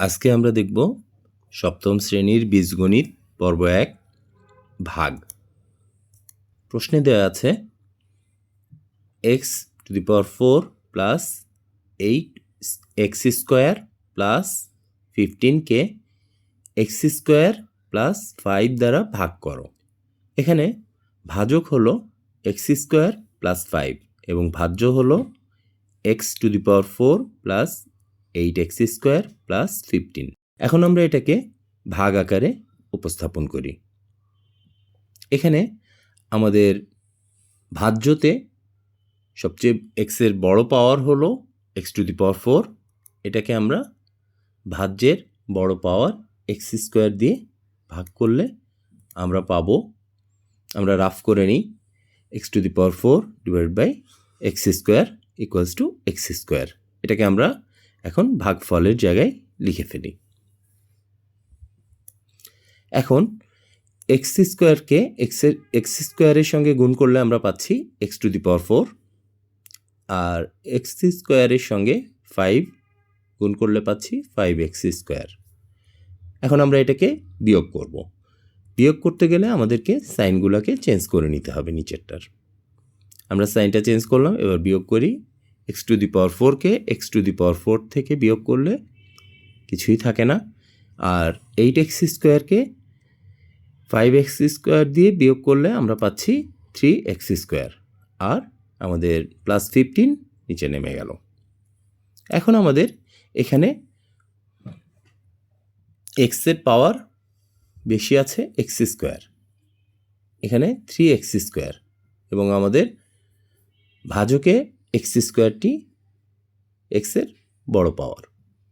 আজকে আমরা দেখব সপ্তম শ্রেণীর বীজগণিত পর্ব 1 ভাগ। প্রশ্নে দেওয়া আছে x⁴ plus 8x² plus 15কে x² plus 5 দ্বারা ভাগ করো। এখানে ভাজক হলো x² প্লাস 5 এবং ভাজ্য হলো x⁴ প্লাস 8x² প্লাস 15। এখন আমরা এটাকে ভাগ আকারে উপস্থাপন করি। এখানে আমাদের ভাজ্যতে সবচেয়ে এক্সের বড় পাওয়ার হলো x⁴। এটাকে আমরা ভাজ্যের বড় পাওয়ার x² দিয়ে ভাগ করলে আমরা পাবো, আমরা রাফ করে নিই, x⁴ divide by x² equals to x²। এটাকে আমরা এখন ভাগফলের জায়গায় লিখে ফেলি। এখন x²কে x² সঙ্গে গুণ করলে আমরা পাচ্ছি x⁴, আর x² সঙ্গে 5 গুণ করলে পাচ্ছি 5x²। এখন আমরা এটাকে বিয়োগ করব। বিয়োগ করতে গেলে আমাদেরকে সাইনগুলোকে চেঞ্জ করে নিতে হবে নিচেরটার। আমরা সাইনটা চেঞ্জ করলাম, এবার বিয়োগ করি। x⁴কে x⁴ থেকে বিয়োগ করলে কিছুই থাকে না, আর 8x²কে 5x² দিয়ে বিয়োগ করলে আমরা পাচ্ছি 3x², আর আমাদের প্লাস 15 নিচে নেমে গেল। এখন আমাদের এখানে এক্সের পাওয়ার বেশি আছে x², এখানে 3x² এবং আমাদের ভাজকে x²টি এক্সের বড় পাওয়ার,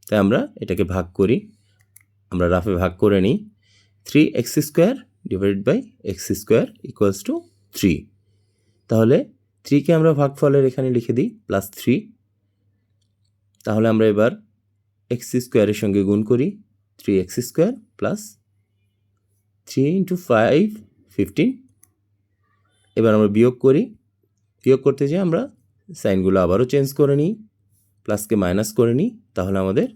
তাই আমরা এটাকে ভাগ করি। আমরা রাফে ভাগ করে নিই। 3x² divide by x² equals to 3। তাহলে 3কে আমরা ভাগফলের এখানে লিখে দিই প্লাস 3। তাহলে আমরা এবার x² সঙ্গে গুণ করি, 3x² প্লাস 3 × 5 15। এবার আমরা বিয়োগ করি। বিয়োগ করতে যেয়ে আমরা সাইনগুলো আবারও চেঞ্জ করে নিই, প্লাসকে মাইনাস করে নিই। তাহলে আমাদের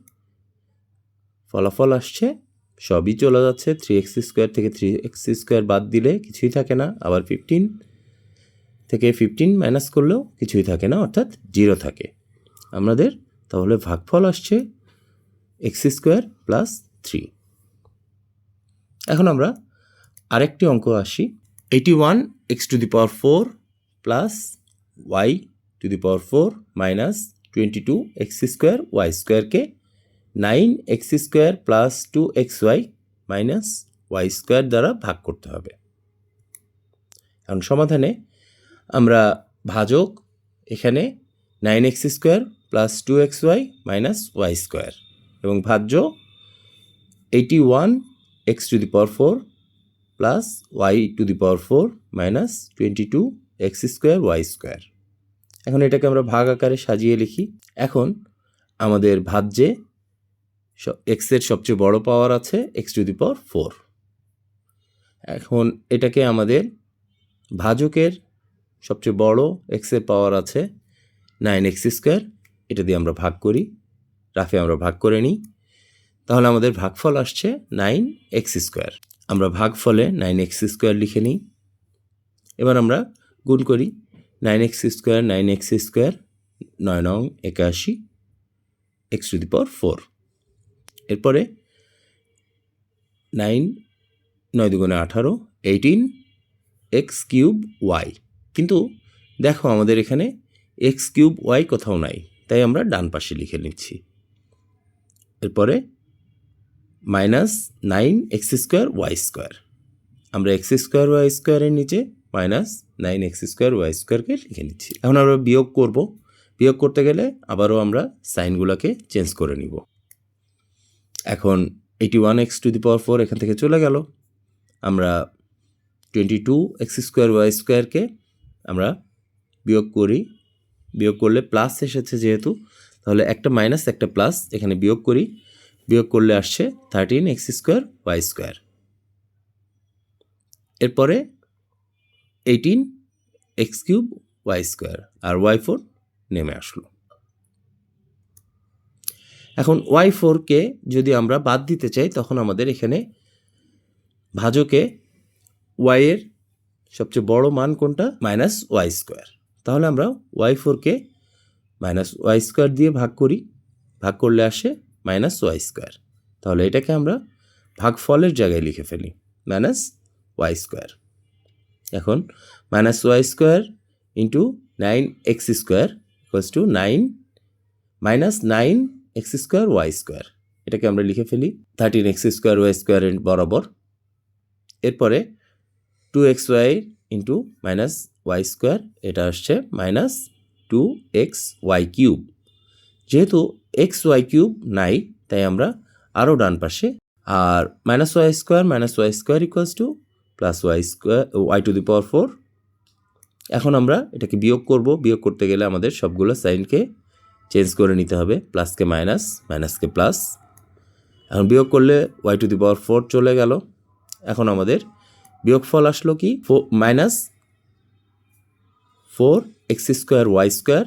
ফলাফল আসছে, সবই চলে যাচ্ছে। 3x² থেকে 3x² বাদ দিলে কিছুই থাকে না, আবার 15 থেকে 15 মাইনাস করলেও কিছুই থাকে না, অর্থাৎ 0 থাকে। আমাদের তাহলে ভাগফল আসছে x² প্লাস 3। এখন আমরা আরেকটি অঙ্ক আসি। 81x⁴ plus y⁴ minus 22x² y²কে 9x² plus 2xy minus y² দ্বারা ভাগ করতে হবে। এখন সমাধানে আমরা ভাজক এখানে 9x² plus 2xy minus y² এবং ভাজ্য 81x⁴ plus y⁴ minus 22x² y²। এখন এটাকে আমরা ভাগ আকারে সাজিয়ে লিখি। এখন আমাদের ভাজ্যে এক্সের সবচেয়ে বড় পাওয়ার আছে x⁴। এখন এটাকে আমাদের ভাজকের সবচেয়ে বড় এক্সের পাওয়ার আছে 9x², এটা দিয়ে আমরা ভাগ করি। রাফে আমরা ভাগ করে নিই। তাহলে আমাদের ভাগফল আসছে 9x²। আমরা ভাগফলে 9x² লিখে নিই। এবার আমরা গুণ করি। 9x², 9x², 9 নং 81 x⁴। এরপরে 9 দুগুণে 18, 18x³ কিন্তু দেখো আমাদের এখানে x³ কোথাও নাই, তাই আমরা ডান পাশে লিখে নিচ্ছি। এরপরে মাইনাস 9x² y²। আমরা x² y² এর নিচে মাইনাস 9x² y²কে লিখে নিচ্ছি। এখন আমরা বিয়োগ করব। বিয়োগ করতে গেলে আবারও আমরা সাইনগুলোকে চেঞ্জ করে নিব। এখন 81x⁴ এখান থেকে চলে গেল। আমরা 22x² y²কে আমরা বিয়োগ করি। বিয়োগ করলে প্লাস এসেছে যেহেতু, তাহলে একটা মাইনাস একটা প্লাস এখানে বিয়োগ করি। বিয়োগ করলে আসছে 13x² y²। এরপরে 18x³ y² আর y4 নেমে আসলো। এখন y4কে যদি আমরা বাদ দিতে চাই তখন আমাদের এখানে ভাজকে y এর সবচেয়ে বড় মান কোনটা মাইনাস ওয়াই স্কোয়ার, তাহলে আমরা y4কে মাইনাস ওয়াই স্কোয়ার দিয়ে ভাগ করি, ভাগ করলে আসে মাইনাস ওয়াই স্কোয়ার, তাহলে এটাকে আমরা ভাগফলের জায়গায় লিখে ফেলি মাইনাস ওয়াই স্কোয়ার। এখন minus Y square into 9x square equals to 9 minus 9x square Y square, এটাকে আমরা লিখে ফেলি 13x স্কোয়ার ওয়াই স্কোয়ারের বরাবর। এরপরে 2xy into minus Y square, এটা আসছে মাইনাস 2xy কিউব। যেহেতু xy কিউব নাই তাই আমরা আরও ডান পাশে, আর minus Y square equals to plus Y square Y to the power 4। এখন আমরা এটাকে বিয়োগ করব, বিয়োগ করতে গেলে আমাদের সবগুলো সাইনকে চেঞ্জ করে নিতে হবে, প্লাসকে মাইনাস, মাইনাসকে প্লাস। এখন বিয়োগ করলে ওয়াই টু দি পাওয়ার 4 চলে গেল। এখন আমাদের বিয়োগফল আসলো কি minus 4x square Y square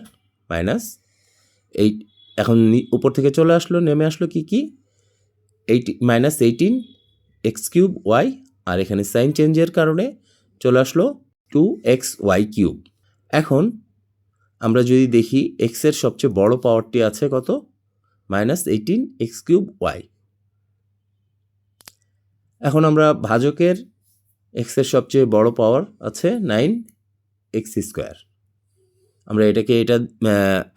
minus 8। এখন উপর থেকে চলে আসলো, নেমে আসলো কি মাইনাস 18x কিউব ওয়াই, আর এখানে সাইন চেঞ্জের কারণে চলে আসলো 2xy কিউব। এখন আমরা যদি দেখি x এর সবচেয়ে বড় পাওয়ারটি আছে কত, মাইনাস 18x কিউব ওয়াই। এখন আমরা ভাজকের x এর সবচেয়ে বড় পাওয়ার আছে 9x স্কোয়ার। আমরা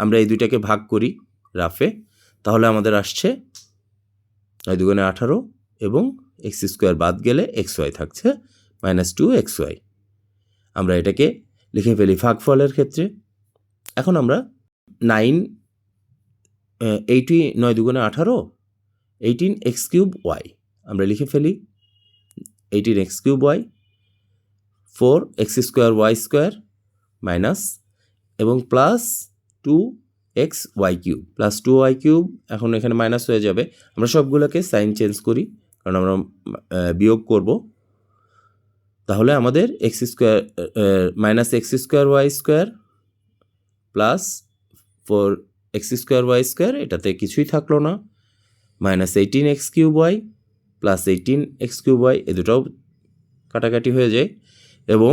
আমরা এই দুইটাকে ভাগ করি রাফে, তাহলে আমাদের আসছে 9 দুগুণে 18 এবং x স্কোয়ার বাদ গেলে xy থাকছে মাইনাস 2xy। আমরা এটাকে লিখে ফেলি ভাগফলের ক্ষেত্রে। এখন আমরা 9 দুগুণে 18 18x কিউব ওয়াই আমরা লিখে ফেলি 18x cube Y, 4x square Y square minus এবং plus 2xy cube plus 2y cube. এখন এখানে মাইনাস হয়ে যাবে, আমরা সবগুলোকে সাইন চেঞ্জ করি কারণ আমরা বিয়োগ করব। তাহলে আমাদের X square minus X square Y square plus 4x square Y square, এটাতে কিছুই থাকলো না, minus 18x cube Y plus 18x cube Y, এ দুটাও কাটাকাটি হয়ে যায়, এবং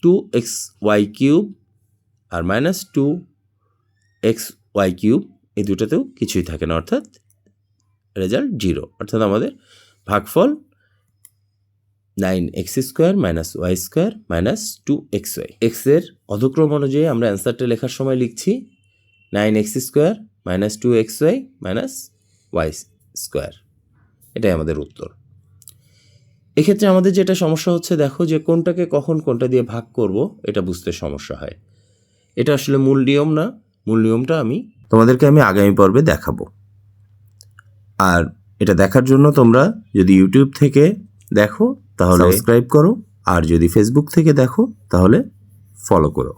2xy কিউব আর মাইনাস 2xy কিউব, এই দুটাতেও কিছুই থাকে না, অর্থাৎ রেজাল্ট 0। অর্থাৎ আমাদের ভাগফল 9x square minus Y square minus 2xy। x এর অধক্রম অনুযায়ী আমরা অ্যান্সারটা লেখার সময় লিখছি 9x square minus 2xy minus Y square, এটাই আমাদের উত্তর। এক্ষেত্রে আমাদের যেটা সমস্যা হচ্ছে, দেখো যে কোনটাকে কখন কোনটা দিয়ে ভাগ করব এটা বুঝতে সমস্যা হয়। এটা আসলে মূল নিয়ম না, মূল নিয়মটা তোমাদেরকে আমি আগামী পর্বে দেখাবো। আর এটা দেখার জন্য তোমরা যদি ইউটিউব থেকে দেখো তাহলে সাবস্ক্রাইব করো, আর যদি ফেসবুক থেকে দেখো তাহলে ফলো করো।